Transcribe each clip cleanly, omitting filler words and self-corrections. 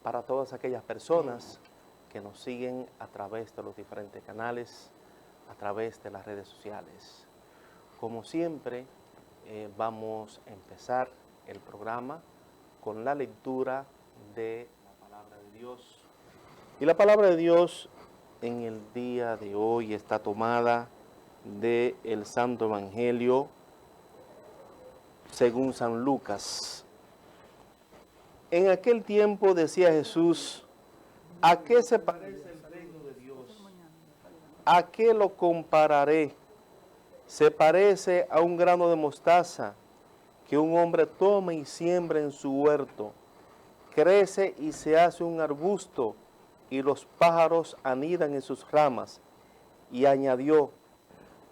para todas aquellas personas que nos siguen a través de los diferentes canales, a través de las redes sociales. Como siempre, vamos a empezar el programa con la lectura de la palabra de Dios. Y la palabra de Dios en el día de hoy está tomada del Santo Evangelio según San Lucas. En aquel tiempo decía Jesús: ¿a qué se parece el reino de Dios? ¿A qué lo compararé? Se parece a un grano de mostaza que un hombre toma y siembra en su huerto. Crece y se hace un arbusto, y los pájaros anidan en sus ramas. Y añadió: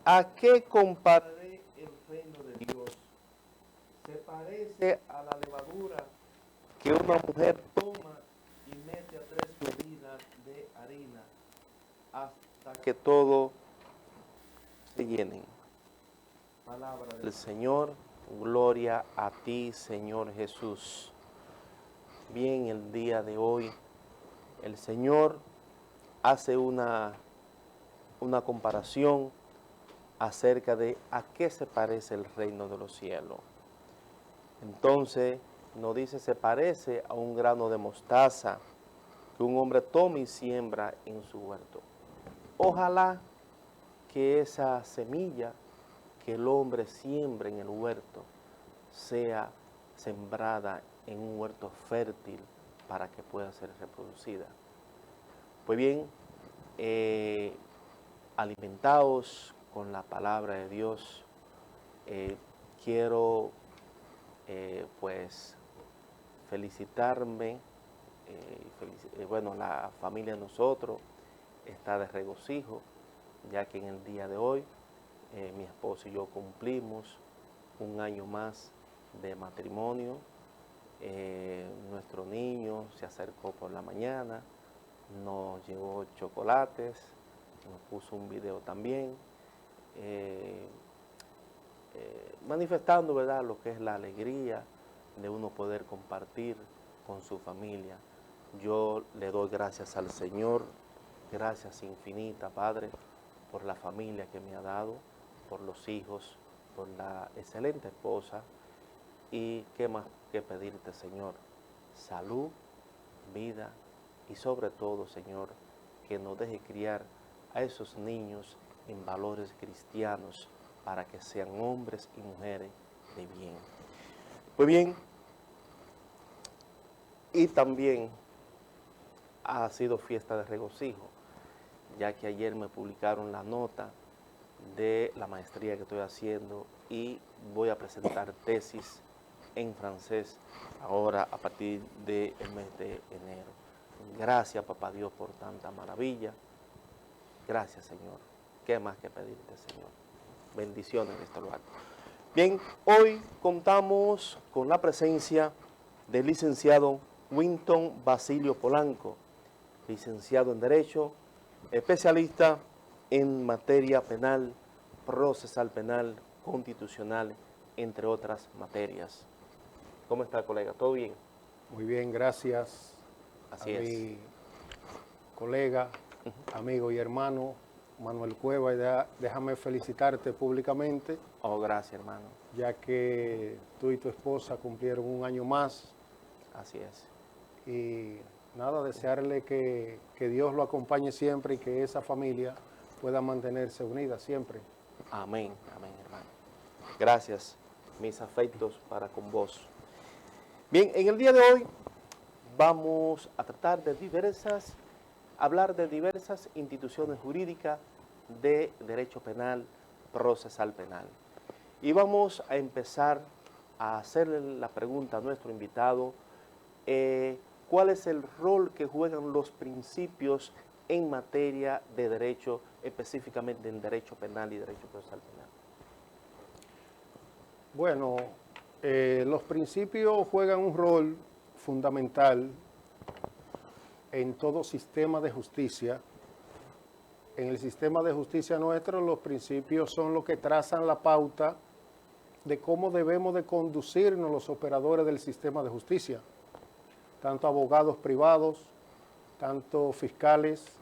¿a qué compararé el reino de Dios? Se parece a la levadura que una mujer toma y mete a 3 medidas de harina hasta que todo se llene. Palabra del Señor, gloria a ti, Señor Jesús. Bien, el día de hoy el Señor hace una comparación acerca de a qué se parece el reino de los cielos. Entonces nos dice: se parece a un grano de mostaza que un hombre toma y siembra en su huerto. Ojalá que esa semilla que el hombre siembra en el huerto sea sembrada en un huerto fértil para que pueda ser reproducida. Pues bien, alimentados con la palabra de Dios, quiero pues felicitarme. Bueno, la familia de nosotros está de regocijo, ya que en el día de hoy mi esposo y yo cumplimos un año más de matrimonio. Nuestro niño se acercó por la mañana, nos llevó chocolates, nos puso un video también, manifestando, ¿verdad?, lo que es la alegría de uno poder compartir con su familia. Yo le doy gracias al Señor, gracias infinitas, Padre, por la familia que me ha dado, por los hijos, por la excelente esposa. Y qué más que pedirte, Señor: salud, vida y sobre todo, Señor, que nos deje criar a esos niños en valores cristianos para que sean hombres y mujeres de bien. Pues bien, y también ha sido fiesta de regocijo, ya que ayer me publicaron la nota de la maestría que estoy haciendo y voy a presentar tesis en francés ahora a partir del mes de enero. Gracias, Papá Dios, por tanta maravilla. Gracias, Señor. ¿Qué más que pedirte, Señor? Bendiciones en este lugar. Bien, hoy contamos con la presencia del licenciado Winton Basilio Polanco, licenciado en Derecho, especialista en materia penal, procesal penal, constitucional, entre otras materias. ¿Cómo está, colega? ¿Todo bien? Muy bien, gracias. Así a es. mi colega, amigo y hermano Manuel Cueva, y déjame felicitarte públicamente. Oh, gracias, hermano. Ya que tú y tu esposa cumplieron un año más. Así es. Y nada, desearle que Dios lo acompañe siempre y que esa familia pueda mantenerse unida siempre. Amén, amén, hermano. Gracias, mis afectos para con vos. Bien, en el día de hoy vamos a tratar hablar de diversas instituciones jurídicas de derecho penal, procesal penal. Y vamos a empezar a hacerle la pregunta a nuestro invitado: ¿cuál es el rol que juegan los principios en materia de derecho, específicamente en derecho penal y derecho procesal penal? Bueno, los principios juegan un rol fundamental en todo sistema de justicia. En el sistema de justicia nuestro, los principios son los que trazan la pauta de cómo debemos de conducirnos los operadores del sistema de justicia. tanto abogados privados, tanto fiscales,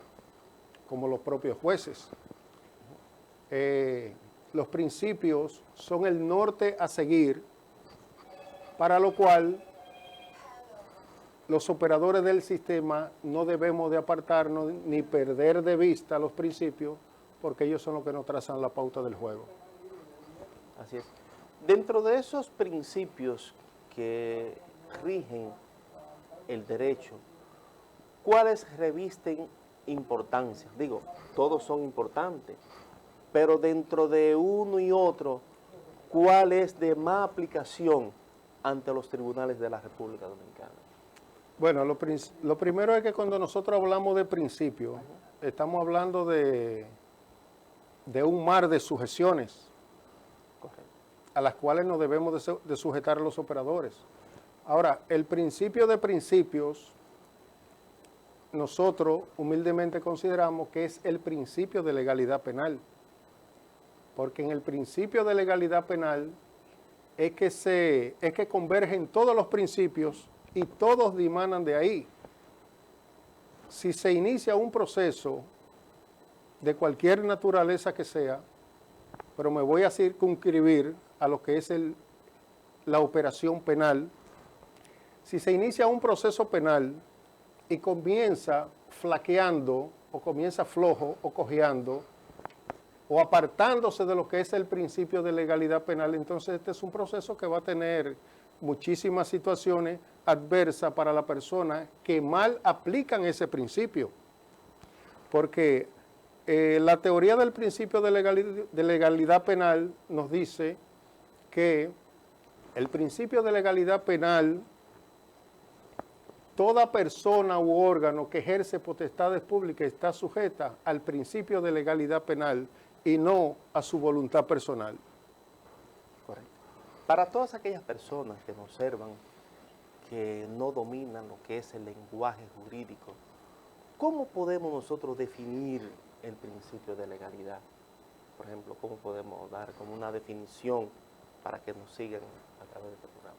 como los propios jueces. Los principios son el norte a seguir, para lo cual los operadores del sistema no debemos de apartarnos ni perder de vista los principios, porque ellos son los que nos trazan la pauta del juego. Así es. Dentro de esos principios que rigen el derecho, ¿cuáles revisten importancia? Digo, todos son importantes, pero dentro de uno y otro, ¿cuál es de más aplicación ante los tribunales de la República Dominicana? Bueno, lo primero es que cuando nosotros hablamos de principios, estamos hablando de un mar de sujeciones. Correcto. A las cuales nos debemos de sujetar a los operadores. Ahora, el principio de principios, nosotros humildemente consideramos que es el principio de legalidad penal, porque en el principio de legalidad penal es que convergen todos los principios y todos dimanan de ahí. Si se inicia un proceso de cualquier naturaleza que sea, pero me voy a circunscribir a lo que es la operación penal. Si se inicia un proceso penal y comienza flaqueando, o comienza flojo, o cojeando, o apartándose de lo que es el principio de legalidad penal, entonces este es un proceso que va a tener muchísimas situaciones adversas para la persona que mal aplican ese principio. Porque la teoría del principio de legalidad penal nos dice que el principio de legalidad penal, toda persona u órgano que ejerce potestades públicas está sujeta al principio de legalidad penal y no a su voluntad personal. Correcto. Para todas aquellas personas que nos observan, que no dominan lo que es el lenguaje jurídico, ¿cómo podemos nosotros definir el principio de legalidad? Por ejemplo, ¿cómo podemos dar como una definición para que nos sigan a través de este programa?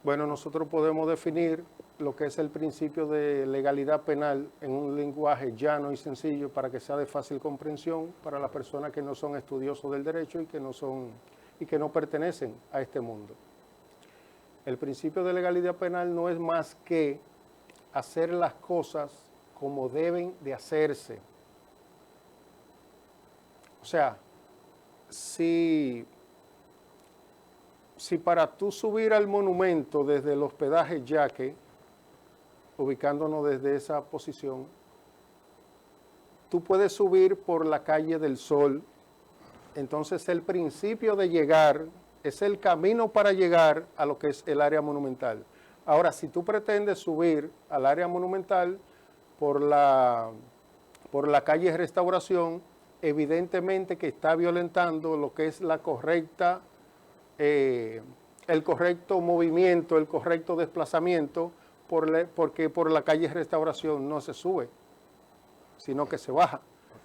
Bueno, nosotros podemos definir lo que es el principio de legalidad penal en un lenguaje llano y sencillo para que sea de fácil comprensión para las personas que no son estudiosos del derecho y que no pertenecen a este mundo. El principio de legalidad penal no es más que hacer las cosas como deben de hacerse. O sea, si para tú subir al monumento desde el hospedaje Yaque, ubicándonos desde esa posición, tú puedes subir por la calle del Sol, entonces el principio de llegar es el camino para llegar a lo que es el área monumental. Ahora, si tú pretendes subir al área monumental por la calle Restauración, evidentemente que está violentando lo que es la correcta, el correcto movimiento, el correcto desplazamiento, porque por la calle Restauración no se sube, sino que se baja.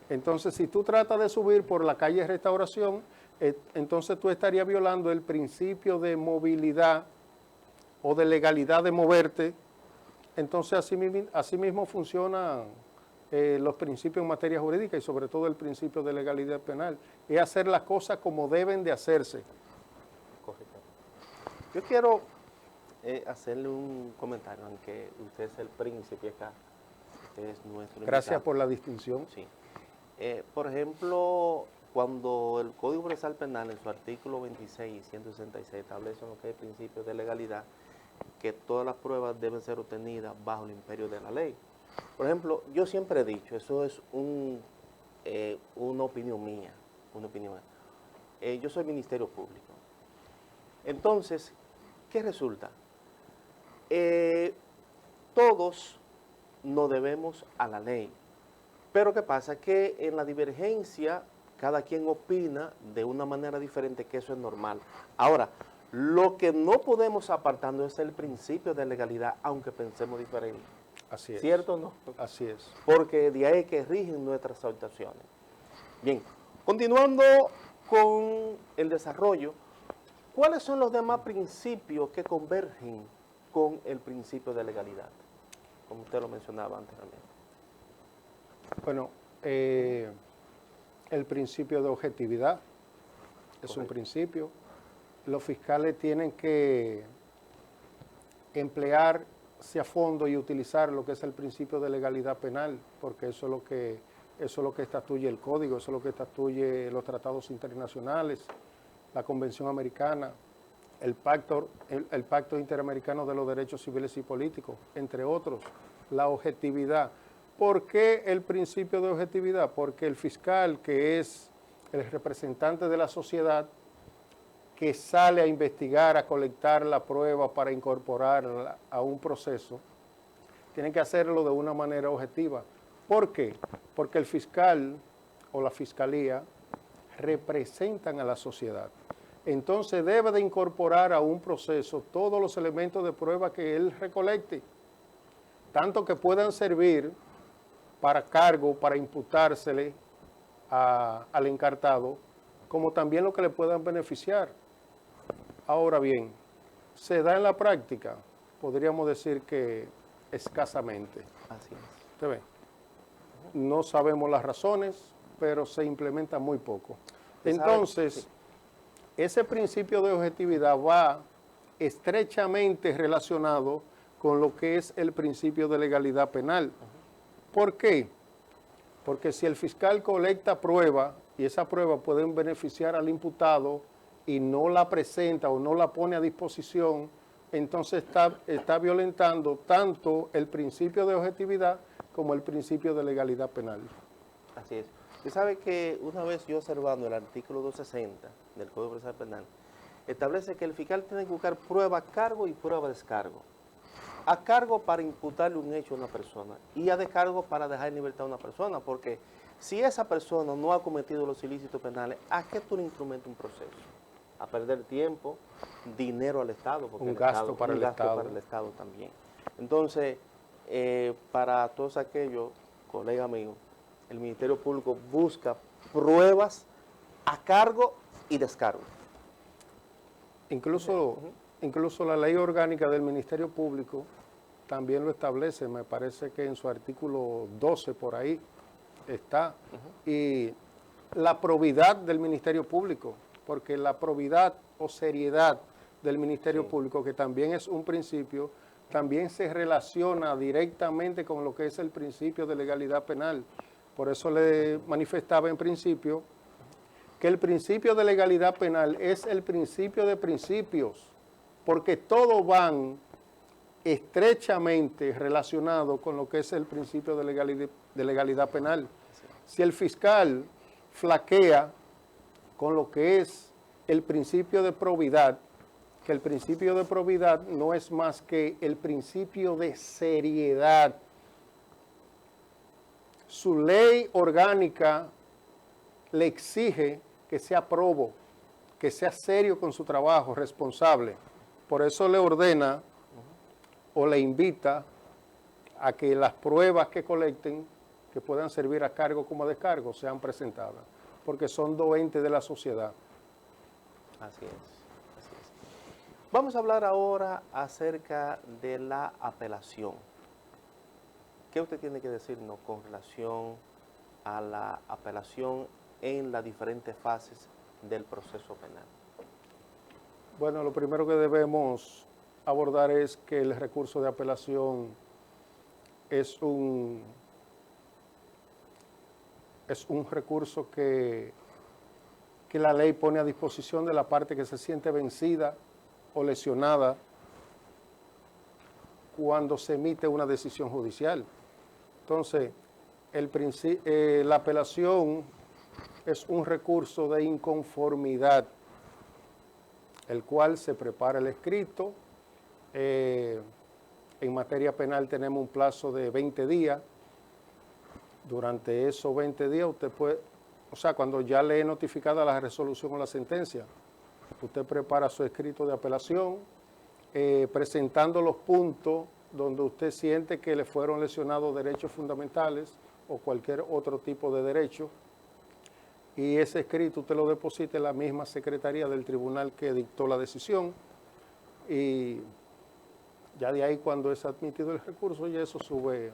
Entonces, si tú tratas de subir por la calle Restauración, entonces tú estarías violando el principio de movilidad o de legalidad de moverte. Entonces, así mismo funcionan los principios en materia jurídica y sobre todo el principio de legalidad penal. Es hacer las cosas como deben de hacerse. Correcto. Yo quiero hacerle un comentario, aunque usted es el príncipe acá, usted es nuestro Gracias invitado. por la distinción. Sí. Por ejemplo, cuando el Código Procesal Penal en su artículo 26 y 166 establece lo que es el principio de legalidad, que todas las pruebas deben ser obtenidas bajo el imperio de la ley. Por ejemplo, yo siempre he dicho, eso es una opinión mía, yo soy Ministerio Público. Entonces, ¿qué resulta? Todos nos debemos a la ley. Pero ¿qué pasa? Que en la divergencia cada quien opina de una manera diferente, que eso es normal. Ahora, lo que no podemos apartarnos es el principio de legalidad, aunque pensemos diferente. Así es. ¿Cierto o no? Así es. Porque de ahí es que rigen nuestras actuaciones. Bien, continuando con el desarrollo, ¿cuáles son los demás principios que convergen con el principio de legalidad, como usted lo mencionaba anteriormente? Bueno, el principio de objetividad es un Correcto. principio. Los fiscales tienen que emplearse a fondo y utilizar lo que es el principio de legalidad penal, porque eso es lo que estatuye el código, eso es lo que estatuye los tratados internacionales, la Convención Americana, el Pacto Interamericano de los Derechos Civiles y Políticos, entre otros, la objetividad. ¿Por qué el principio de objetividad? Porque el fiscal, que es el representante de la sociedad, que sale a investigar, a colectar la prueba para incorporarla a un proceso, tiene que hacerlo de una manera objetiva. ¿Por qué? Porque el fiscal o la fiscalía representan a la sociedad. Entonces debe de incorporar a un proceso todos los elementos de prueba que él recolecte, tanto que puedan servir para cargo, para imputársele al encartado, como también lo que le puedan beneficiar. Ahora bien, ¿se da en la práctica? Podríamos decir que escasamente. Así es. ¿Usted ve? No sabemos las razones, pero se implementa muy poco. Entonces, ese principio de objetividad va estrechamente relacionado con lo que es el principio de legalidad penal. ¿Por qué? Porque si el fiscal colecta prueba y esa prueba puede beneficiar al imputado y no la presenta o no la pone a disposición, entonces está violentando tanto el principio de objetividad como el principio de legalidad penal. Así es. Usted sabe que una vez yo observando el artículo 260 del Código Procesal Penal, establece que el fiscal tiene que buscar prueba a cargo y prueba a descargo. A cargo para imputarle un hecho a una persona y a descargo para dejar en libertad a una persona, porque si esa persona no ha cometido los ilícitos penales, ¿a qué tú le instrumentas un proceso? A perder tiempo, dinero al Estado, porque Un el gasto Estado, para un el gasto Estado. para el Estado también. Entonces, para todos aquellos, colegas míos, el Ministerio Público busca pruebas a cargo y descargo. Incluso la ley orgánica del Ministerio Público también lo establece, me parece que en su artículo 12 por ahí está. Y la probidad del Ministerio Público, porque la probidad o seriedad del Ministerio Público, que también es un principio, también se relaciona directamente con lo que es el principio de legalidad penal. Por eso le manifestaba en principio que el principio de legalidad penal es el principio de principios, porque todos van estrechamente relacionados con lo que es el principio de legalidad penal. Si el fiscal flaquea con lo que es el principio de probidad, que el principio de probidad no es más que el principio de seriedad. Su ley orgánica le exige que sea probo, que sea serio con su trabajo, responsable. Por eso le ordena o le invita a que las pruebas que colecten, que puedan servir a cargo como a descargo, sean presentadas, porque son dos entes de la sociedad. Así es, así es. Vamos a hablar ahora acerca de la apelación. ¿Qué usted tiene que decirnos con relación a la apelación en las diferentes fases del proceso penal? Bueno, lo primero que debemos abordar es que el recurso de apelación es un recurso que la ley pone a disposición de la parte que se siente vencida o lesionada cuando se emite una decisión judicial. Entonces, la apelación es un recurso de inconformidad, el cual se prepara el escrito. En materia penal tenemos un plazo de 20 días. Durante esos 20 días usted puede, cuando ya le he notificado la resolución o la sentencia, usted prepara su escrito de apelación, presentando los puntos donde usted siente que le fueron lesionados derechos fundamentales o cualquier otro tipo de derecho, y ese escrito usted lo deposita en la misma secretaría del tribunal que dictó la decisión, y Ya de ahí, cuando es admitido el recurso, ya eso sube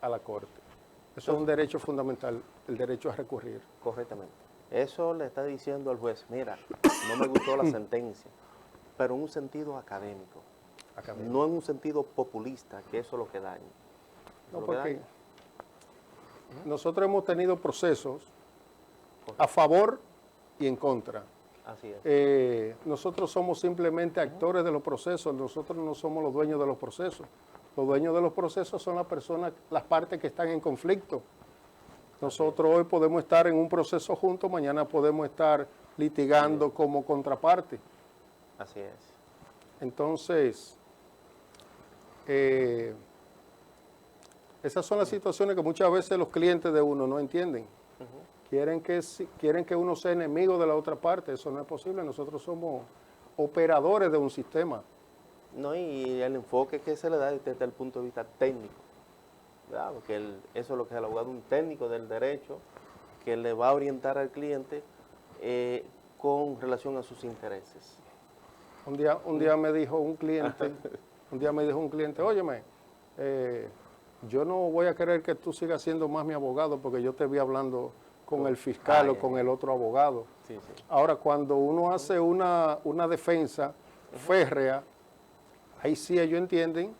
a la Corte. Eso es un derecho fundamental, el derecho a recurrir. Correctamente. Eso le está diciendo al juez, mira, no me gustó la sentencia, pero en un sentido académico, no en un sentido populista, que eso es lo que daña. No, porque nosotros hemos tenido procesos a favor y en contra. Así es. Nosotros somos simplemente actores de los procesos, nosotros no somos los dueños de los procesos. Los dueños de los procesos son las personas, las partes que están en conflicto. Nosotros hoy podemos estar en un proceso juntos, mañana podemos estar litigando como contraparte. Así es. Entonces, esas son las situaciones que muchas veces los clientes de uno no entienden. Quieren que uno sea enemigo de la otra parte. Eso no es posible. Nosotros somos operadores de un sistema. No, y el enfoque que se le da desde el punto de vista técnico, ¿verdad? Porque eso es lo que es el abogado, un técnico del derecho, que le va a orientar al cliente con relación a sus intereses. Un día me dijo un cliente, óyeme, yo no voy a querer que tú sigas siendo más mi abogado porque yo te vi hablando con el fiscal o con el otro abogado. Sí, sí. Ahora, cuando uno hace una defensa férrea, ahí sí ellos entienden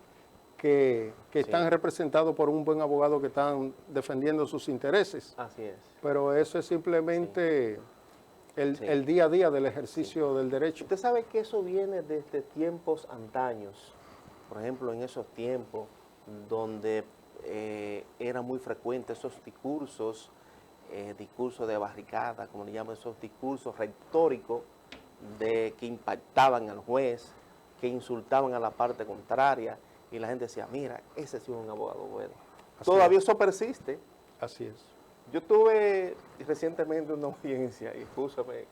que están representados por un buen abogado que están defendiendo sus intereses. Así es. Pero eso es simplemente el día a día del ejercicio del derecho. Usted sabe que eso viene desde tiempos antaños. Por ejemplo, en esos tiempos donde era muy frecuente esos discursos de barricada, como le llaman, esos discursos retóricos que impactaban al juez, que insultaban a la parte contraria, y la gente decía, mira, ese sí es un abogado bueno. Todavía eso persiste. Así es. Yo tuve recientemente una audiencia, y escúchame,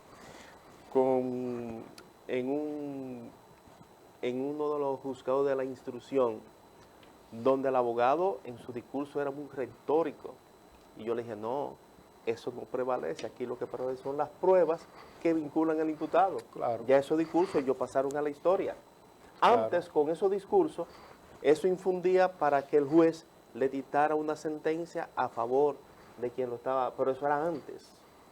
en uno de los juzgados de la instrucción, donde el abogado en su discurso era muy retórico. Y yo le dije, no, eso no prevalece. Aquí lo que prevalece son las pruebas que vinculan al imputado. Claro. Ya esos discursos ellos pasaron a la historia. Antes, con esos discursos, eso infundía para que el juez le dictara una sentencia a favor de quien lo estaba, pero eso era antes.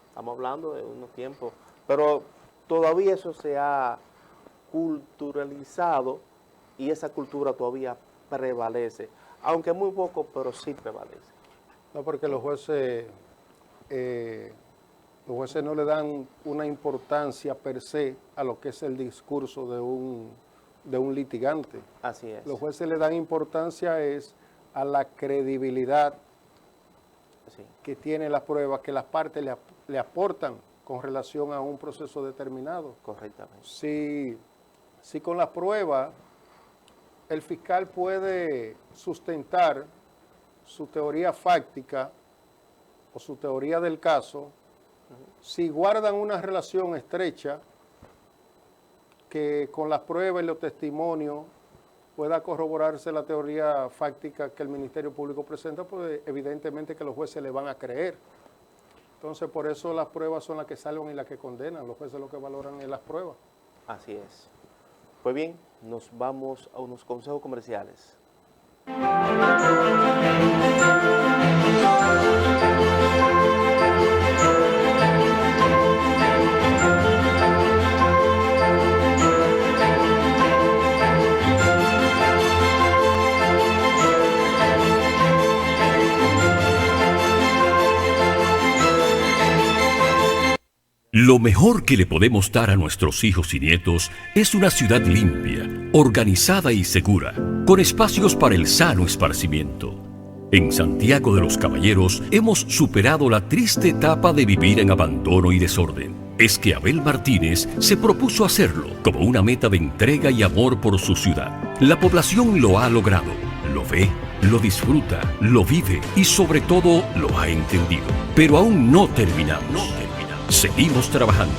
Estamos hablando de unos tiempos, pero todavía eso se ha culturalizado y esa cultura todavía prevalece, aunque muy poco, pero sí prevalece. No, porque los jueces no le dan una importancia per se a lo que es el discurso de un litigante. Así es. Los jueces le dan importancia a la credibilidad que tiene las pruebas, que las partes le aportan con relación a un proceso determinado. Correctamente. Si con las pruebas el fiscal puede sustentar su teoría fáctica o su teoría del caso, si guardan una relación estrecha que con las pruebas y los testimonios pueda corroborarse la teoría fáctica que el Ministerio Público presenta, pues evidentemente que los jueces le van a creer. Entonces, por eso las pruebas son las que salvan y las que condenan. Los jueces lo que valoran es las pruebas. Así es. Pues bien, nos vamos a unos consejos comerciales. Lo mejor que le podemos dar a nuestros hijos y nietos es una ciudad limpia, organizada y segura, con espacios para el sano esparcimiento. En Santiago de los Caballeros hemos superado la triste etapa de vivir en abandono y desorden. Es que Abel Martínez se propuso hacerlo como una meta de entrega y amor por su ciudad. La población lo ha logrado, lo ve, lo disfruta, lo vive y sobre todo lo ha entendido. Pero aún no terminamos. Seguimos trabajando.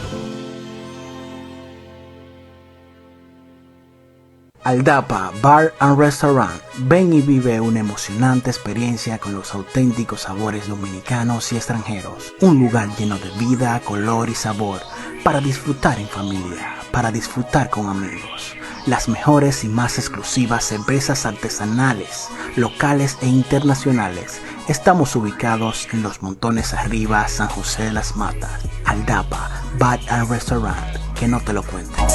Aldapa Bar and Restaurant. Ven y vive una emocionante experiencia con los auténticos sabores dominicanos y extranjeros. Un lugar lleno de vida, color y sabor para disfrutar en familia, para disfrutar con amigos. las mejores y más exclusivas cervezas artesanales, locales e internacionales. Estamos ubicados en Los Montones Arriba, San José de las Matas. Aldapa Bar and Restaurant, que no te lo cuenten.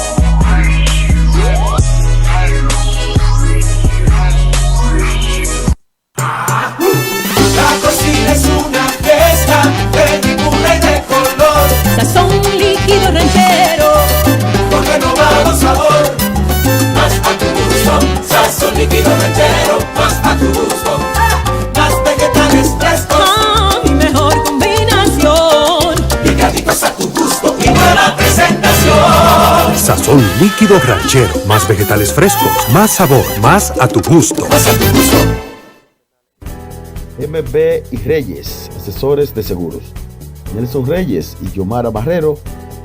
La cocina es una fiesta de figura y de color. Sazón líquido ranchero, Con renovado sabor. Más a tu gusto. Sazón líquido ranchero. Más a tu gusto. Más vegetales frescos. y mejor combinación. Picaditos a tu gusto y buena presentación. Sazón líquido ranchero, más vegetales frescos, más sabor, más a tu gusto. Más a tu gusto. MB y Reyes, asesores de seguros. Nelson Reyes y Yomara Barrero,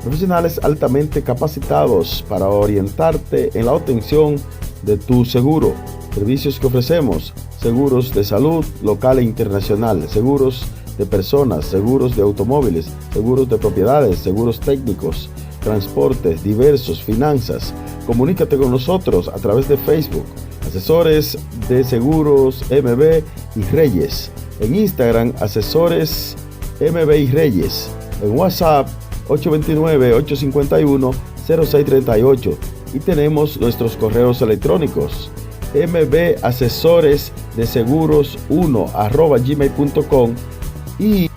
profesionales altamente capacitados para orientarte en la obtención de tu seguro. Servicios que ofrecemos: seguros de salud local e internacional, seguros de personas, seguros de automóviles, seguros de propiedades, seguros técnicos, transportes diversos, finanzas. Comunícate con nosotros a través de Facebook. Asesores de Seguros MB y Reyes. En Instagram, Asesores MB y Reyes. En WhatsApp, 829-851-0638. Y tenemos nuestros correos electrónicos: mbasesores-de-seguros1@gmail.com y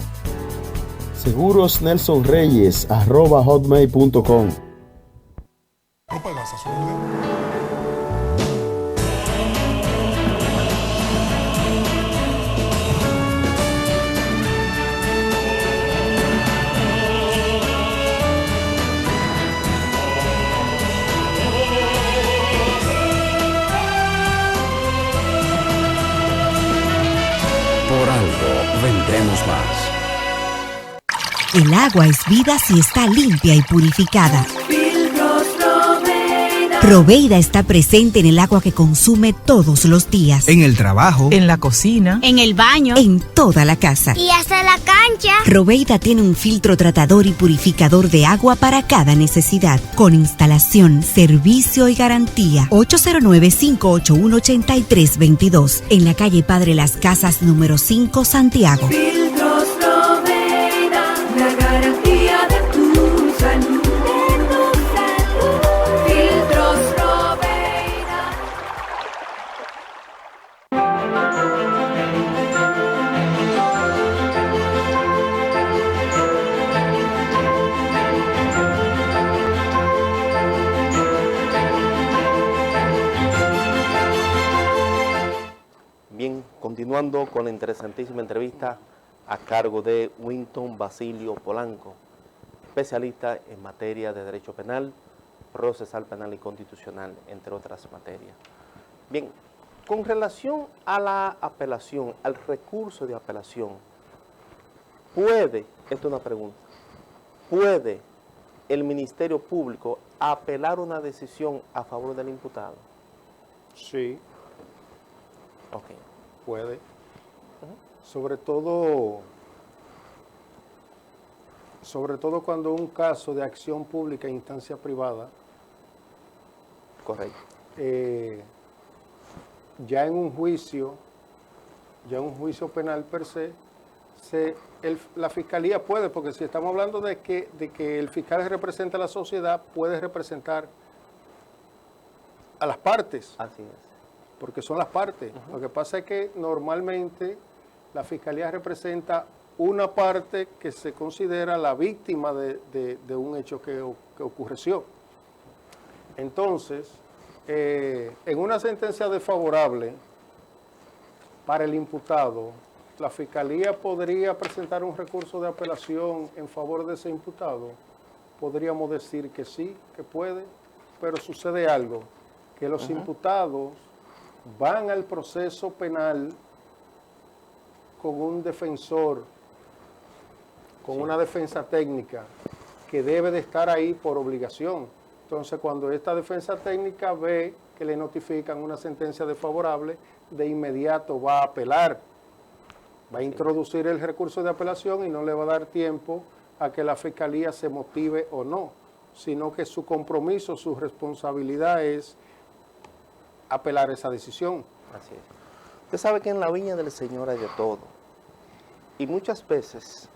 segurosnelsonreyes@hotmail.com. Por algo vendremos más. El agua es vida si está limpia y purificada. Filtros Proveida. Proveida está presente en el agua que consume todos los días. En el trabajo, en la cocina, En el baño. En toda la casa. Y hasta la cancha. Proveida tiene un filtro tratador y purificador de agua para cada necesidad, con instalación, servicio y garantía. 809-581-8322, en la calle Padre Las Casas, número 5, Santiago. Filtros Proveida. La garantía de tu salud. Filtros Proveida. Bien, continuando con la interesantísima entrevista a cargo de Winton Basilio Polanco, especialista en materia de derecho penal, procesal penal y constitucional, entre otras materias. Bien, con relación a la apelación, al recurso de apelación, ¿puede, esta es una pregunta, puede el Ministerio Público apelar una decisión a favor del imputado? Sí, Ok. puede. Sobre todo cuando un caso de acción pública en instancia privada, Correcto. ya en un juicio penal per se, la fiscalía puede, porque si estamos hablando de que el fiscal representa a la sociedad, puede representar a las partes. Así es. Porque son las partes. Lo que pasa es que normalmente la fiscalía representa una parte que se considera la víctima de un hecho que ocurrió. Entonces, en una sentencia desfavorable para el imputado, la fiscalía podría presentar un recurso de apelación en favor de ese imputado. Podríamos decir que sí, que puede, pero sucede algo, que los imputados van al proceso penal con un defensor, con una defensa técnica que debe de estar ahí por obligación. Entonces, cuando esta defensa técnica ve que le notifican una sentencia desfavorable, de inmediato va a apelar, va a introducir el recurso de apelación y no le va a dar tiempo a que la fiscalía se motive o no, sino que su compromiso, su responsabilidad es apelar esa decisión. Así es. Usted sabe que en la viña del Señor hay de todo. Y muchas veces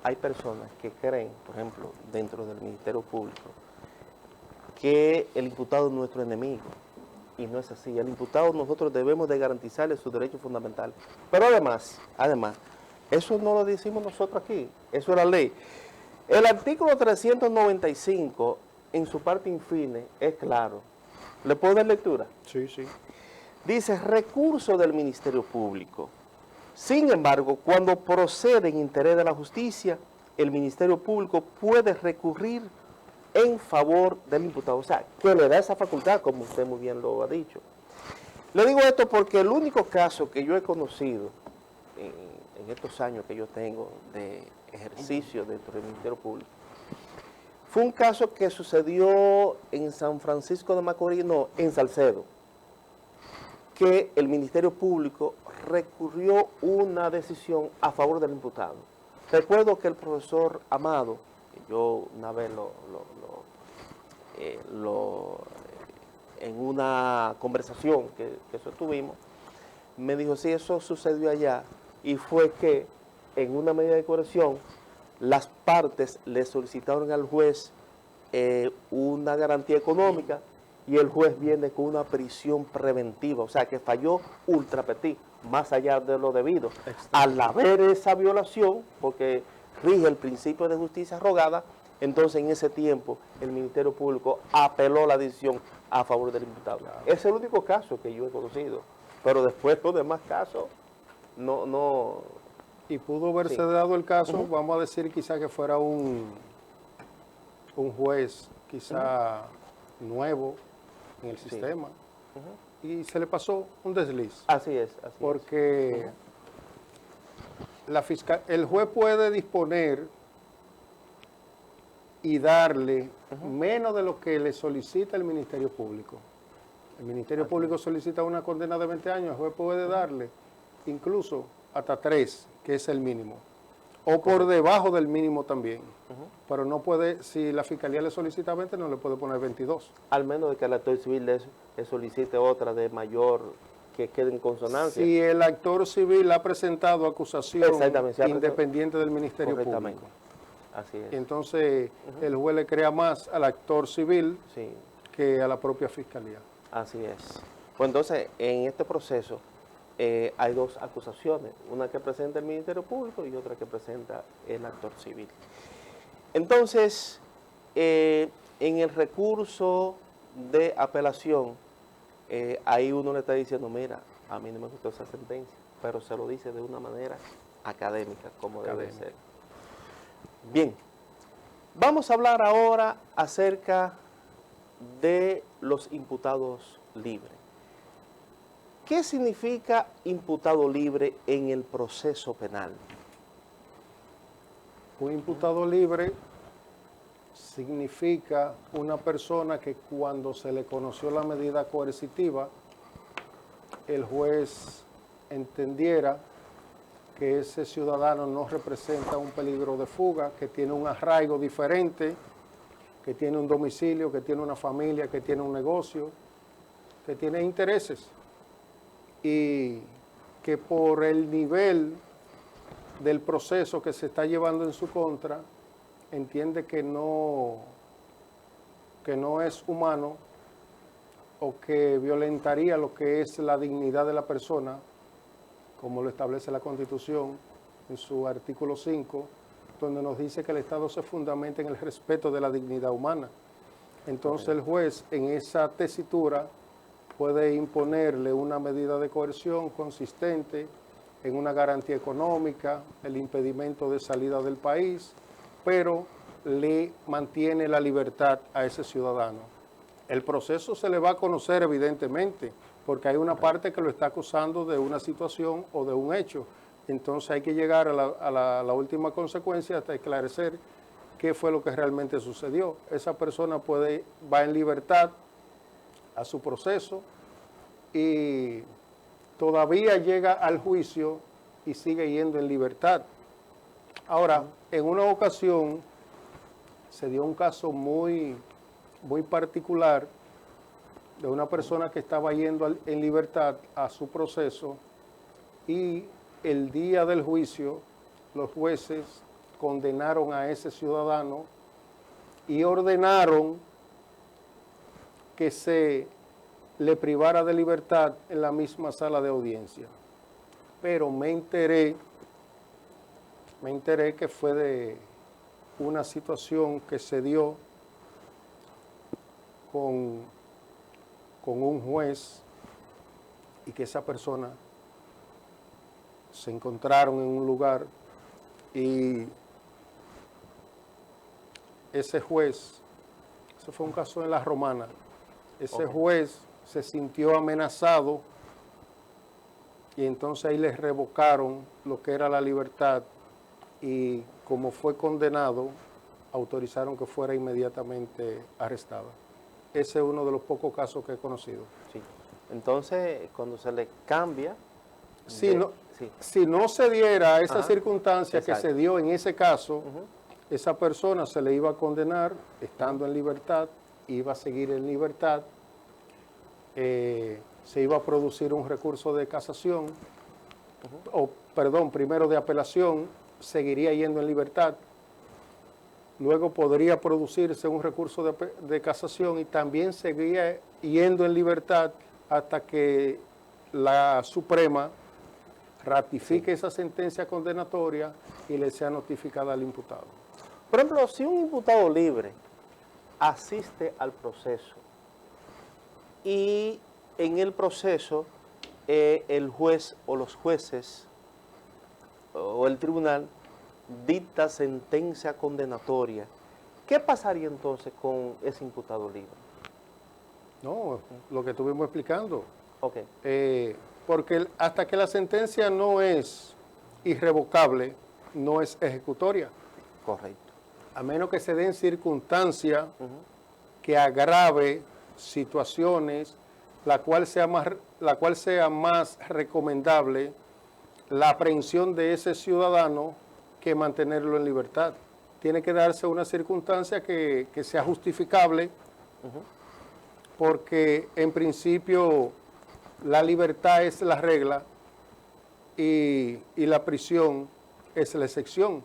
hay personas que creen, por ejemplo, dentro del Ministerio Público, que el imputado es nuestro enemigo. Y no es así. El imputado nosotros debemos de garantizarle sus derechos fundamentales. Pero además, eso no lo decimos nosotros aquí. Eso es la ley. El artículo 395, en su parte infine, es claro. ¿Le puedo dar lectura? Sí, sí. Dice, recurso del Ministerio Público. Sin embargo, cuando procede en interés de la justicia, el Ministerio Público puede recurrir en favor del imputado. O sea, que le da esa facultad, como usted muy bien lo ha dicho. Le digo esto porque el único caso que yo he conocido en estos años que yo tengo de ejercicio dentro del Ministerio Público, fue un caso que sucedió en San Francisco de Macorís, no, en Salcedo, que el Ministerio Público recurrió una decisión a favor del imputado. Recuerdo que el profesor Amado, yo una vez en una conversación que sostuvimos, me dijo, sí, eso sucedió allá, y fue que en una medida de coerción, las partes le solicitaron al juez una garantía económica, y el juez viene con una prisión preventiva, o sea que falló ultra petit, más allá de lo debido. Al haber esa violación, porque rige el principio de justicia rogada, entonces en ese tiempo el Ministerio Público apeló la decisión a favor del imputado. Claro. Es el único caso que yo he conocido, pero después los demás casos no. Y pudo haberse dado el caso, vamos a decir quizá que fuera un juez quizá nuevo en el sistema, y se le pasó un desliz. Así es. Porque el juez puede disponer y darle menos de lo que le solicita el Ministerio Público. El Ministerio Público solicita una condena de 20 años, el juez puede darle incluso hasta 3, que es el mínimo, o por debajo del mínimo también. Pero no puede, si la Fiscalía le solicita 20, no le puede poner 22. Al menos de que el actor civil le solicite otra de mayor, que quede en consonancia. Si el actor civil ha presentado acusación independiente del Ministerio Público. Así es. Y entonces el juez le crea más al actor civil que a la propia Fiscalía. Así es. Pues entonces, en este proceso hay dos acusaciones, una que presenta el Ministerio Público y otra que presenta el actor civil. Entonces, en el recurso de apelación, ahí uno le está diciendo, mira, a mí no me gustó esa sentencia, pero se lo dice de una manera académica, como debe ser. Bien, vamos a hablar ahora acerca de los imputados libres. ¿Qué significa imputado libre en el proceso penal? Un imputado libre significa una persona que cuando se le conoció la medida coercitiva, el juez entendiera que ese ciudadano no representa un peligro de fuga, que tiene un arraigo diferente, que tiene un domicilio, que tiene una familia, que tiene un negocio, que tiene intereses, y que por el nivel del proceso que se está llevando en su contra, entiende que no es humano o que violentaría lo que es la dignidad de la persona, como lo establece la Constitución en su artículo 5, donde nos dice que el Estado se fundamenta en el respeto de la dignidad humana. Entonces el juez en esa tesitura puede imponerle una medida de coerción consistente en una garantía económica, el impedimento de salida del país, pero le mantiene la libertad a ese ciudadano. El proceso se le va a conocer evidentemente, porque hay una parte que lo está acusando de una situación o de un hecho. Entonces hay que llegar a la última consecuencia hasta esclarecer qué fue lo que realmente sucedió. Esa persona va en libertad a su proceso y todavía llega al juicio y sigue yendo en libertad. Ahora, en una ocasión se dio un caso muy particular de una persona que estaba yendo en libertad a su proceso, y el día del juicio los jueces condenaron a ese ciudadano y ordenaron que se le privara de libertad en la misma sala de audiencia. Pero me enteré que fue de una situación que se dio con un juez, y que esa persona se encontraron en un lugar y ese juez, eso fue un caso en La Romana, ese juez se sintió amenazado y entonces ahí les revocaron lo que era la libertad, y como fue condenado, autorizaron que fuera inmediatamente arrestada. Ese es uno de los pocos casos que he conocido. Sí. Entonces, cuando se le cambia... Si no se diera esa circunstancia exacto. que se dio en ese caso, esa persona se le iba a condenar estando en libertad, iba a seguir en libertad, se iba a producir un recurso de casación, primero de apelación, seguiría yendo en libertad, luego podría producirse un recurso de casación y también seguiría yendo en libertad hasta que la Suprema ratifique esa sentencia condenatoria y le sea notificada al imputado. Por ejemplo, si un imputado libre asiste al proceso y en el proceso el juez o los jueces o el tribunal dicta sentencia condenatoria, ¿qué pasaría entonces con ese imputado libre? No, lo que estuvimos explicando. Ok. Porque hasta que la sentencia no es irrevocable, no es ejecutoria. Correcto. A menos que se den circunstancias que agrave situaciones, la cual sea más recomendable la aprehensión de ese ciudadano que mantenerlo en libertad. Tiene que darse una circunstancia que sea justificable, porque en principio la libertad es la regla y la prisión es la excepción.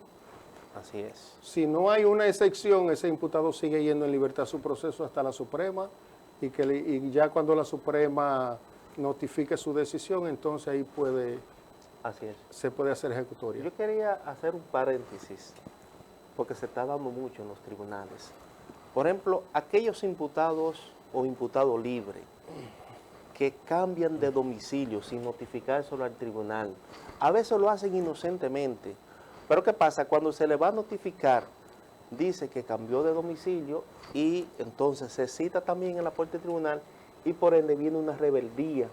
Así es. Si no hay una excepción, ese imputado sigue yendo en libertad su proceso hasta la Suprema, y ya cuando la Suprema notifique su decisión, entonces ahí Así es. se puede hacer ejecutoria. Yo quería hacer un paréntesis, porque se está dando mucho en los tribunales. Por ejemplo, aquellos imputados o imputados libres que cambian de domicilio sin notificárselo al tribunal, a veces lo hacen inocentemente. Pero ¿qué pasa? Cuando se le va a notificar, dice que cambió de domicilio y entonces se cita también en la puerta del tribunal y por ende viene una rebeldía,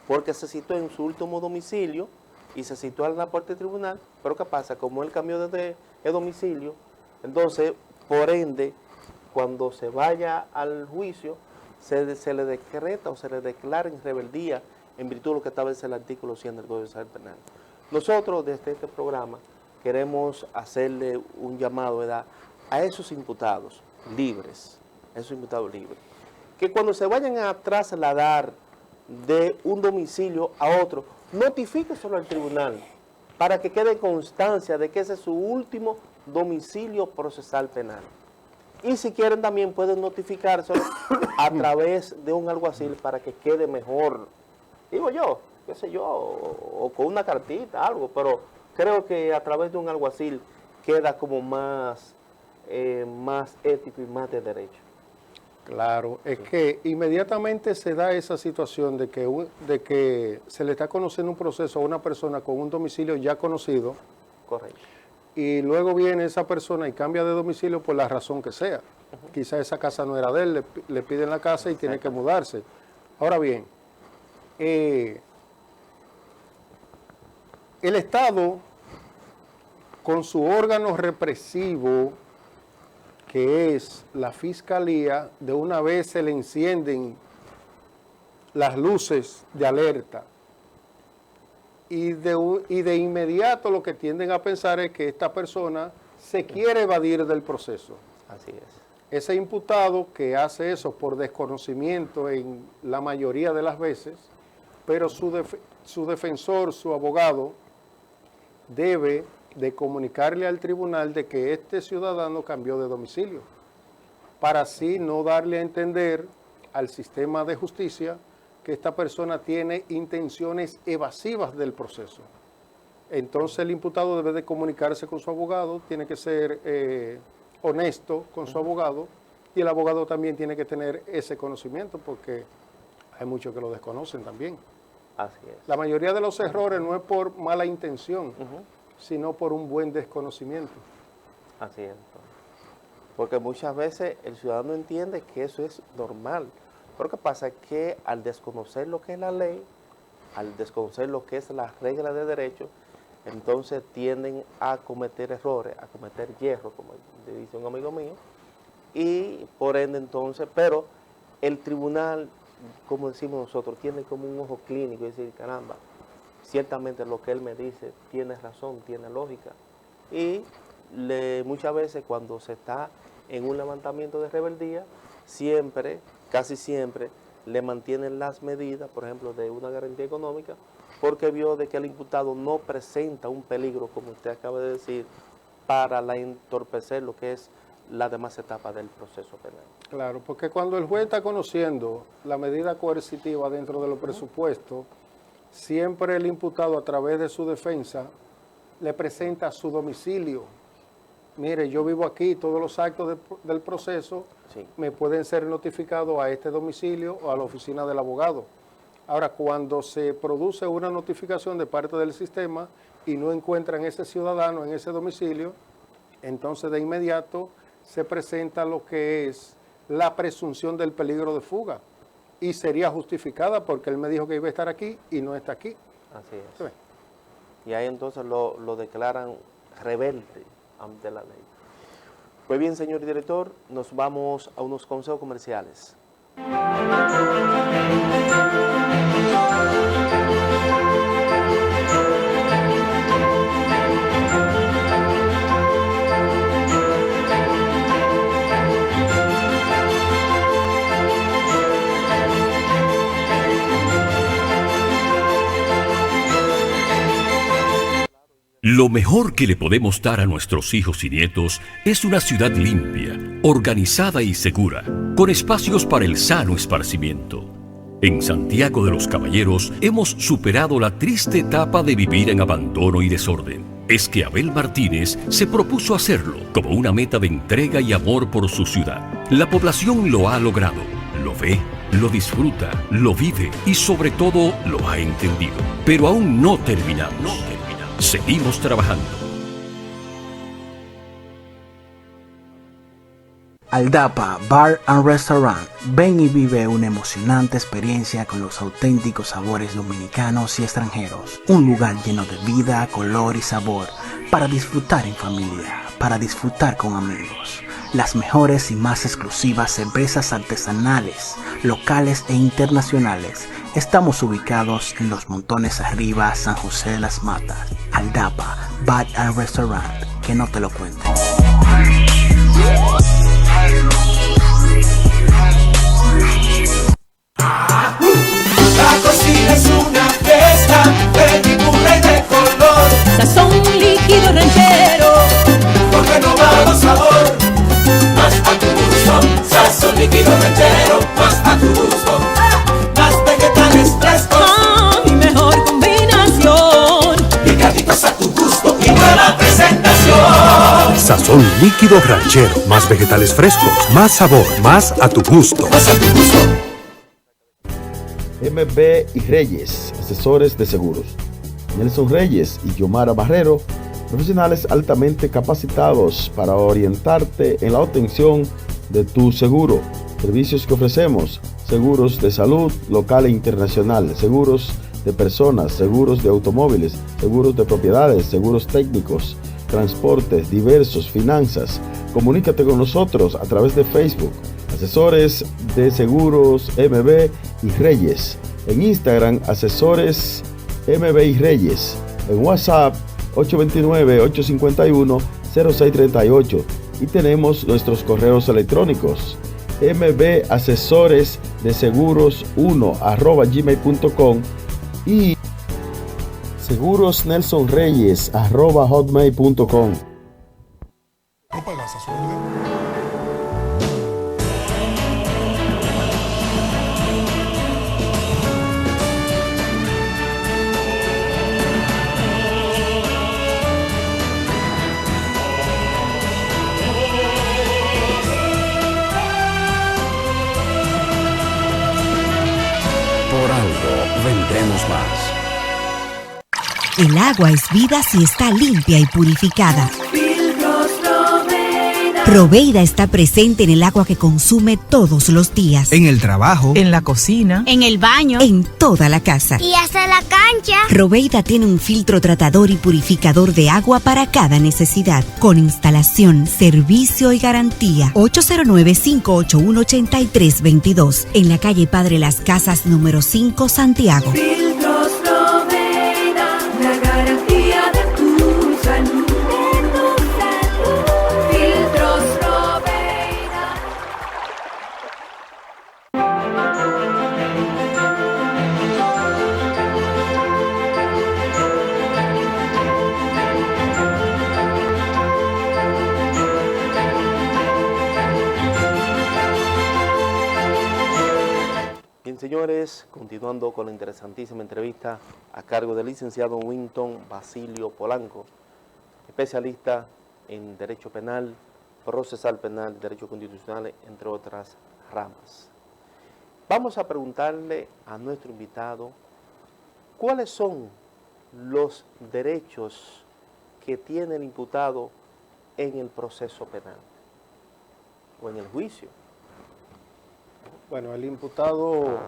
porque se citó en su último domicilio y se citó en la puerta del tribunal, pero ¿qué pasa? Como él cambió de domicilio, entonces por ende, cuando se vaya al juicio, se le decreta o se le declara en rebeldía en virtud de lo que establece el artículo 100 del Código Civil Penal. Nosotros desde este programa queremos hacerle un llamado, ¿verdad?, a esos imputados libres, que cuando se vayan a trasladar de un domicilio a otro, notifíqueselo al tribunal para que quede constancia de que ese es su último domicilio procesal penal. Y si quieren también pueden notificárselo a través de un alguacil para que quede mejor, digo yo, qué sé yo, o con una cartita, algo, pero creo que a través de un alguacil queda como más ético y más de derecho. Claro, es que inmediatamente se da esa situación de que se le está conociendo un proceso a una persona con un domicilio ya conocido. Correcto. Y luego viene esa persona y cambia de domicilio por la razón que sea. Quizá esa casa no era de él, le piden la casa y tiene que mudarse. Ahora bien, el Estado, con su órgano represivo, que es la Fiscalía, de una vez se le encienden las luces de alerta. Y de inmediato lo que tienden a pensar es que esta persona se quiere evadir del proceso. Así es. Ese imputado que hace eso por desconocimiento en la mayoría de las veces, pero su defensor, su abogado, debe de comunicarle al tribunal de que este ciudadano cambió de domicilio, para así no darle a entender al sistema de justicia que esta persona tiene intenciones evasivas del proceso. Entonces el imputado debe de comunicarse con su abogado, tiene que ser honesto con su abogado, y el abogado también tiene que tener ese conocimiento, porque hay muchos que lo desconocen también. Así es. La mayoría de los errores no es por mala intención, sino por un buen desconocimiento. Así es. Porque muchas veces el ciudadano entiende que eso es normal. Pero ¿qué pasa? Que al desconocer lo que es la ley, al desconocer lo que es la regla de derecho, entonces tienden a cometer errores, a cometer hierro, como le dice un amigo mío, y por ende entonces, pero el tribunal, como decimos nosotros, tiene como un ojo clínico y decir, caramba, ciertamente lo que él me dice tiene razón, tiene lógica. Y muchas veces cuando se está en un levantamiento de rebeldía, siempre, casi siempre, le mantienen las medidas, por ejemplo, de una garantía económica, porque vio de que el imputado no presenta un peligro, como usted acaba de decir, para entorpecer lo que es la demás etapa del proceso penal. Claro, porque cuando el juez está conociendo la medida coercitiva dentro de los presupuestos, siempre el imputado, a través de su defensa, le presenta su domicilio. Mire, yo vivo aquí, todos los actos del proceso me pueden ser notificados a este domicilio o a la oficina del abogado. Ahora, cuando se produce una notificación de parte del sistema y no encuentran ese ciudadano en ese domicilio, entonces de inmediato se presenta lo que es la presunción del peligro de fuga, y sería justificada porque él me dijo que iba a estar aquí y no está aquí. Así es. ¿Sí? Y ahí entonces lo declaran rebelde ante la ley. Pues bien, señor director, nos vamos a unos consejos comerciales. Lo mejor que le podemos dar a nuestros hijos y nietos es una ciudad limpia, organizada y segura, con espacios para el sano esparcimiento. En Santiago de los Caballeros hemos superado la triste etapa de vivir en abandono y desorden. Es que Abel Martínez se propuso hacerlo como una meta de entrega y amor por su ciudad. La población lo ha logrado, lo ve, lo disfruta, lo vive y sobre todo lo ha entendido. Pero aún no terminamos. Seguimos trabajando. Aldapa Bar and Restaurant. Ven y vive una emocionante experiencia con los auténticos sabores dominicanos y extranjeros. Un lugar lleno de vida, color y sabor para disfrutar en familia, para disfrutar con amigos. Las mejores y más exclusivas cervezas artesanales, locales e internacionales. Estamos ubicados en Los Montones Arriba, San José de las Matas. Aldapa Bar and Restaurant. Que no te lo cuenten. La cocina es una fiesta de figura y de color. Sazón líquido ranchero, Con renovado sabor. Más a tu gusto. Sazón líquido ranchero. Más a tu gusto. Más vegetales frescos. y mejor combinación. Picaditos a tu gusto. Y nueva presentación. Sazón líquido ranchero. Más vegetales frescos, más sabor, más a tu gusto. Más a tu gusto. MB y Reyes, asesores de seguros. Nelson Reyes y Yomara Barrero, profesionales altamente capacitados para orientarte en la obtención de tu seguro. Servicios que ofrecemos: seguros de salud local e internacional, seguros de personas, seguros de automóviles, seguros de propiedades, seguros técnicos, transportes diversos, finanzas. Comunícate con nosotros a través de Facebook. Asesores de Seguros MB y Reyes. En Instagram, Asesores MB y Reyes. En WhatsApp, 829-851-0638. Y tenemos nuestros correos electrónicos mbasesoresdeseguros1@gmail.com y segurosnelsonreyes@hotmail.com. No pagas a su orden. Por algo vendremos más. El agua es vida si está limpia y purificada. Filtros Proveida. Proveida está presente en el agua que consume todos los días. En el trabajo, en la cocina, En el baño. En toda la casa. Y hasta la cancha. Proveida tiene un filtro tratador y purificador de agua para cada necesidad, con instalación, servicio y garantía. 809-581-8322, en la calle Padre Las Casas, número 5, Santiago. Filtros Proveida. La garantía de tu salud. Filtros Proveida. Bien, señores, continuando con la interesantísima entrevista a cargo del licenciado Winton Basilio Polanco, especialista en Derecho Penal, Procesal Penal, Derecho Constitucional, entre otras ramas. Vamos a preguntarle a nuestro invitado cuáles son los derechos que tiene el imputado en el proceso penal o en el juicio. Bueno, el imputado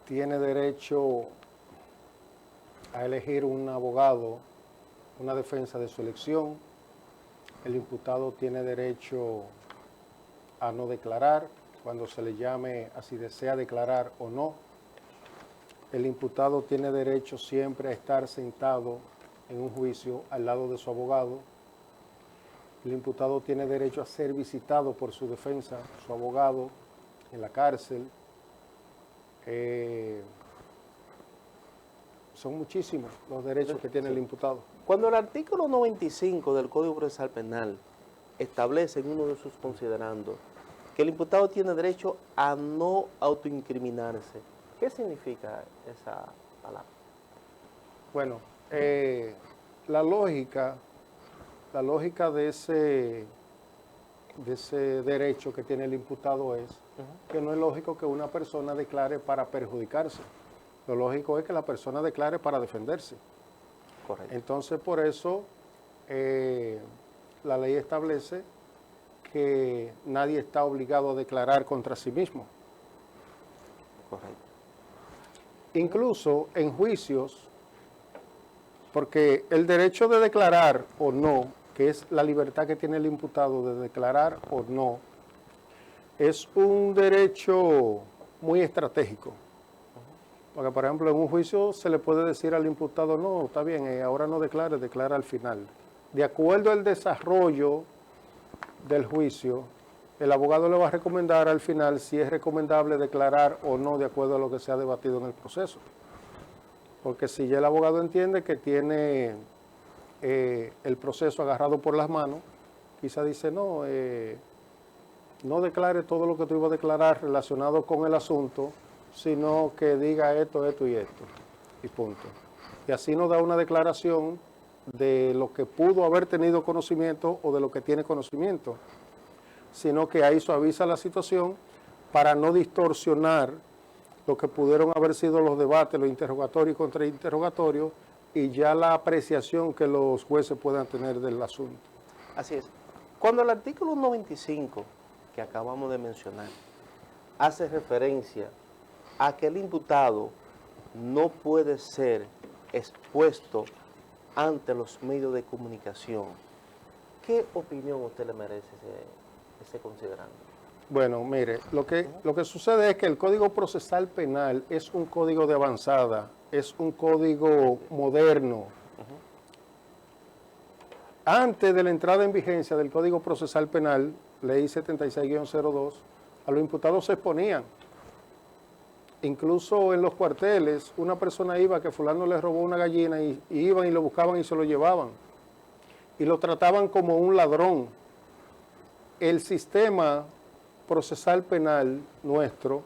tiene derecho a elegir un abogado, una defensa de su elección. El imputado tiene derecho a no declarar cuando se le llame a si desea declarar o no. El imputado tiene derecho siempre a estar sentado en un juicio al lado de su abogado. El imputado tiene derecho a ser visitado por su defensa, su abogado, en la cárcel. Son muchísimos los derechos que tiene el imputado. Cuando el artículo 95 del Código Procesal Penal establece en uno de sus considerandos que el imputado tiene derecho a no autoincriminarse, ¿qué significa esa palabra? Bueno, la lógica de ese derecho que tiene el imputado es que no es lógico que una persona declare para perjudicarse. Lo lógico es que la persona declare para defenderse. Correcto. Entonces, por eso, la ley establece que nadie está obligado a declarar contra sí mismo. Correcto. Incluso en juicios, porque el derecho de declarar o no, que es la libertad que tiene el imputado de declarar o no, es un derecho muy estratégico. Porque, por ejemplo, en un juicio se le puede decir al imputado, no, está bien, ahora no declare, declara al final. De acuerdo al desarrollo del juicio, el abogado le va a recomendar al final si es recomendable declarar o no de acuerdo a lo que se ha debatido en el proceso. Porque si ya el abogado entiende que tiene el proceso agarrado por las manos, quizá dice, no declare todo lo que tú ibas a declarar relacionado con el asunto, sino que diga esto, esto y esto, y punto. Y así nos da una declaración de lo que pudo haber tenido conocimiento o de lo que tiene conocimiento, sino que ahí suaviza la situación para no distorsionar lo que pudieron haber sido los debates, los interrogatorios y contrainterrogatorios, y ya la apreciación que los jueces puedan tener del asunto. Así es. Cuando el artículo 95, que acabamos de mencionar, hace referencia a que el imputado no puede ser expuesto ante los medios de comunicación, ¿qué opinión usted le merece ese considerando? Bueno, mire, lo que sucede es que el Código Procesal Penal es un código de avanzada, es un código moderno. antes de la entrada en vigencia del Código Procesal Penal, Ley 76-02, a los imputados se exponían. Incluso en los cuarteles, una persona iba que fulano le robó una gallina y iban y lo buscaban y se lo llevaban. Y lo trataban como un ladrón. El sistema procesal penal nuestro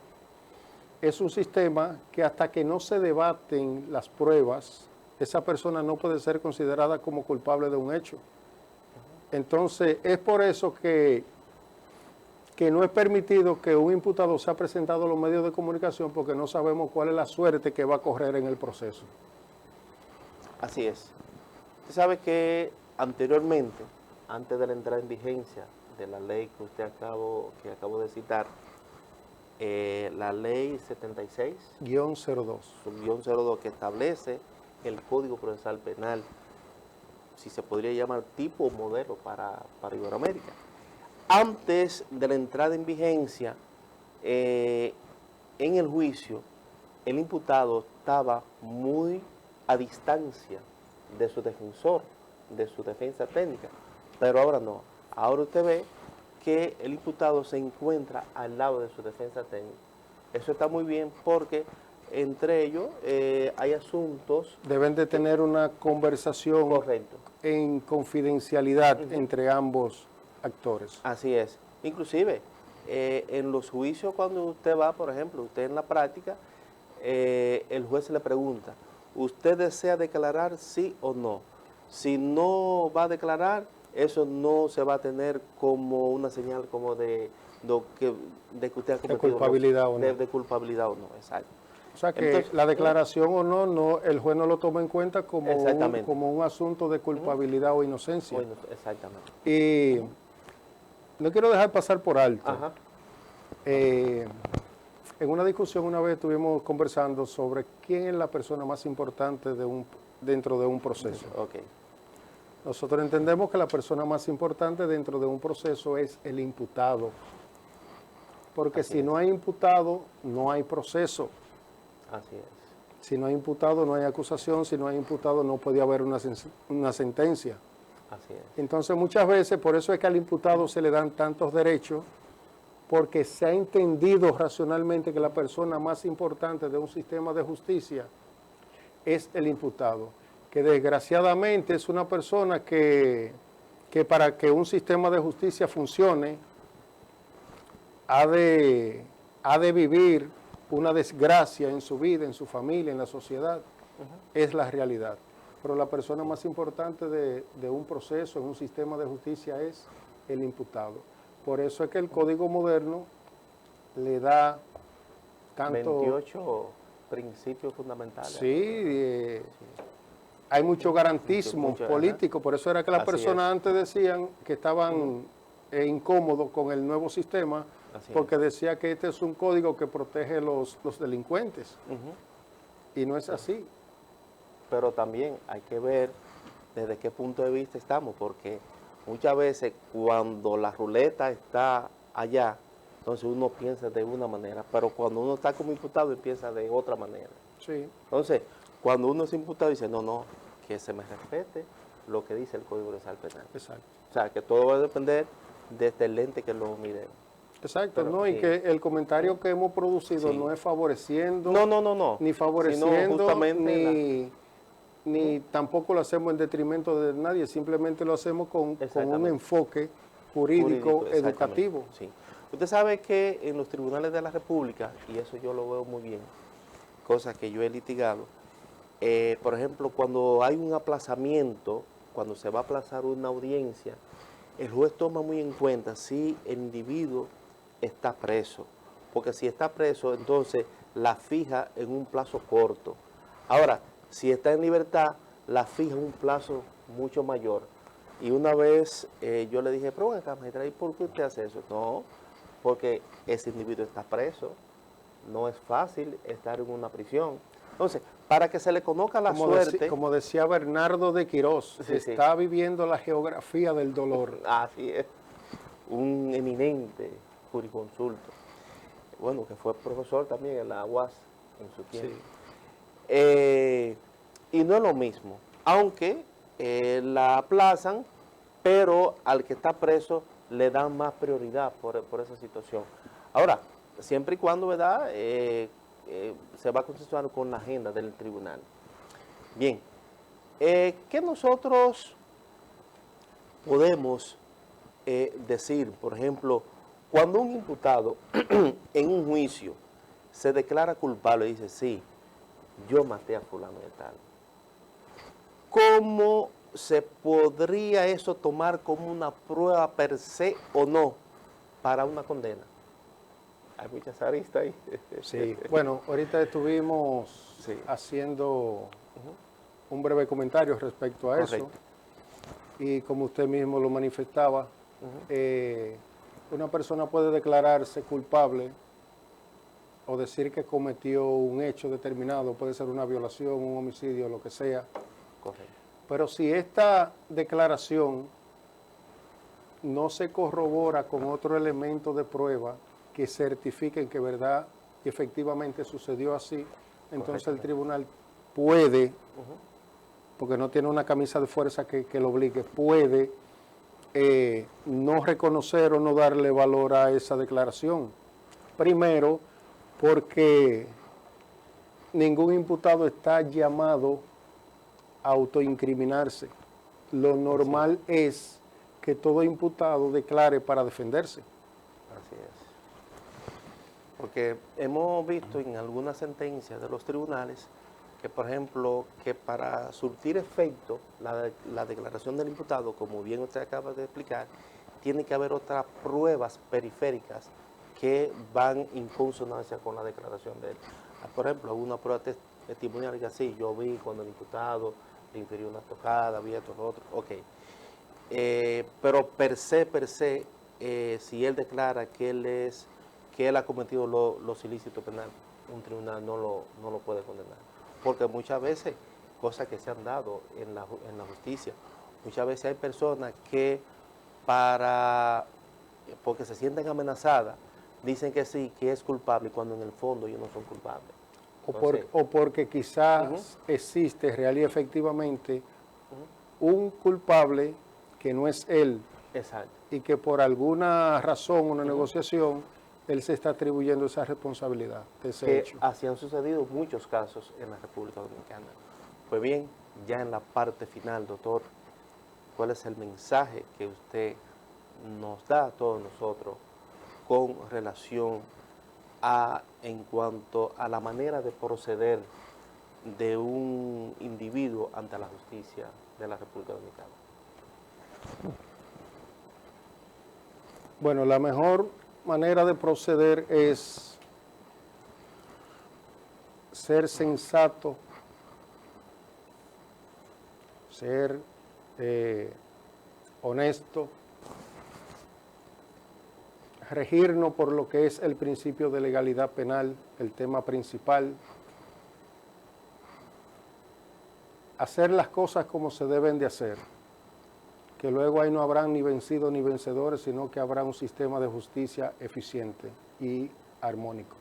es un sistema que hasta que no se debaten las pruebas, esa persona no puede ser considerada como culpable de un hecho. Entonces, es por eso que no es permitido que un imputado sea presentado a los medios de comunicación porque no sabemos cuál es la suerte que va a correr en el proceso. Así es. Usted sabe que anteriormente, antes de la entrada en vigencia de la ley que usted acabo de citar, la ley 76-02 que establece el Código Procesal Penal, si se podría llamar tipo o modelo para Iberoamérica. Antes de la entrada en vigencia, en el juicio, el imputado estaba muy a distancia de su defensor, de su defensa técnica, pero ahora no. Ahora usted ve que el imputado se encuentra al lado de su defensa técnica. Eso está muy bien porque entre ellos hay asuntos... Deben de tener una conversación en confidencialidad entre ambos actores. Así es. Inclusive, en los juicios cuando usted va, por ejemplo, usted en la práctica, el juez le pregunta, ¿usted desea declarar sí o no? Si no va a declarar, eso no se va a tener como una señal como de que usted ha cometido... De culpabilidad o no. De culpabilidad o no, exacto. O sea que entonces, la declaración o no, el juez no lo toma en cuenta como un asunto de culpabilidad o inocencia. Exactamente. Y no quiero dejar pasar por alto. En una discusión una vez estuvimos conversando sobre quién es la persona más importante dentro de un proceso. Nosotros entendemos que la persona más importante dentro de un proceso es el imputado. Porque si no hay imputado, no hay proceso. Así es. Si no hay imputado, no hay acusación. Si no hay imputado, no puede haber una sentencia. Así es. Entonces, muchas veces, por eso es que al imputado se le dan tantos derechos, porque se ha entendido racionalmente que la persona más importante de un sistema de justicia es el imputado, que desgraciadamente es una persona que para que un sistema de justicia funcione, ha de vivir una desgracia en su vida, en su familia, en la sociedad. Es la realidad. Pero la persona más importante de un proceso, en un sistema de justicia, es el imputado. Por eso es que el Código Moderno le da tanto... 28 principios fundamentales. Sí, hay mucho garantismo político. Por eso era que las personas antes decían que estaban incómodos con el nuevo sistema, porque decía que este es un código que protege los delincuentes. Y no es así. Pero también hay que ver desde qué punto de vista estamos, porque muchas veces cuando la ruleta está allá, entonces uno piensa de una manera, pero cuando uno está como imputado piensa de otra manera. Sí. Entonces, cuando uno es imputado dice, no, que se me respete lo que dice el Código Procesal Penal. Exacto. O sea, que todo va a depender de este lente que lo mire. Exacto, pero, y que el comentario que hemos producido no es favoreciendo, ni favoreciendo, ni tampoco lo hacemos en detrimento de nadie, simplemente lo hacemos con un enfoque jurídico educativo. Sí. Usted sabe que en los tribunales de la República, y eso yo lo veo muy bien, cosas que yo he litigado, por ejemplo, cuando hay un aplazamiento, cuando se va a aplazar una audiencia, el juez toma muy en cuenta si el individuo está preso, porque si está preso, entonces la fija en un plazo corto. Ahora, si está en libertad, la fija en un plazo mucho mayor. Y una vez yo le dije, pero acá, magistrado, ¿y por qué usted hace eso? No, porque ese individuo está preso, no es fácil estar en una prisión. Entonces, para que se le conozca la suerte... como decía Bernardo de Quirós, está viviendo la geografía del dolor. Así es, un eminente jurisconsulto, bueno, que fue profesor también en la UAS en su tiempo. Sí. Y no es lo mismo, aunque la aplazan pero al que está preso le dan más prioridad por esa situación. Ahora, siempre y cuando, ¿verdad?, se va consensuando con la agenda del tribunal. Bien, ¿qué nosotros podemos decir? Por ejemplo, cuando un imputado en un juicio se declara culpable y dice, sí, yo maté a fulano de tal, ¿cómo se podría eso tomar como una prueba per se o no para una condena? Hay muchas aristas ahí. Sí, bueno, ahorita estuvimos haciendo un breve comentario respecto a Correcto. eso. Y como usted mismo lo manifestaba, una persona puede declararse culpable o decir que cometió un hecho determinado, puede ser una violación, un homicidio, lo que sea. Correcto. Pero si esta declaración no se corrobora con otro elemento de prueba que certifiquen que verdad y efectivamente sucedió así, entonces el tribunal puede, porque no tiene una camisa de fuerza que lo obligue, puede no reconocer o no darle valor a esa declaración. Primero, porque ningún imputado está llamado a autoincriminarse. Lo normal es que todo imputado declare para defenderse. Así es. Porque hemos visto en algunas sentencias de los tribunales que, por ejemplo, que para surtir efecto la declaración del imputado, como bien usted acaba de explicar, tiene que haber otras pruebas periféricas que van en consonancia con la declaración de él. Por ejemplo, una prueba testimonial que así, yo vi cuando el imputado le infirió una tocada, vi esto, lo otro, ok. Pero per se, si él declara que él ha cometido los ilícitos penales, un tribunal no lo puede condenar. Porque muchas veces, cosas que se han dado en la justicia, muchas veces hay personas que porque se sienten amenazadas, dicen que sí, que es culpable, cuando en el fondo ellos no son culpables. O porque quizás existe real y efectivamente un culpable que no es él. Exacto. Y que por alguna razón, una negociación, él se está atribuyendo esa responsabilidad de ese hecho. Así han sucedido muchos casos en la República Dominicana. Pues bien, ya en la parte final, doctor, ¿cuál es el mensaje que usted nos da a todos nosotros con relación en cuanto a la manera de proceder de un individuo ante la justicia de la República Dominicana? Bueno, la mejor manera de proceder es ser sensato, ser honesto, regirnos por lo que es el principio de legalidad penal, el tema principal, hacer las cosas como se deben de hacer, que luego ahí no habrán ni vencidos ni vencedores, sino que habrá un sistema de justicia eficiente y armónico.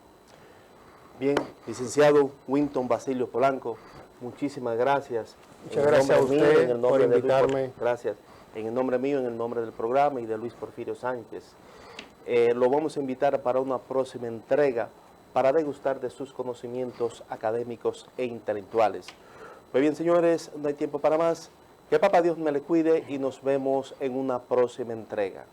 Bien, licenciado Winton Basilio Polanco, muchísimas gracias. Muchas gracias a usted por invitarme. Gracias. En el nombre mío, en el nombre del programa y de Luis Porfirio Sánchez. Lo vamos a invitar para una próxima entrega para degustar de sus conocimientos académicos e intelectuales. Pues bien, señores, no hay tiempo para más. Que Papá Dios me le cuide y nos vemos en una próxima entrega.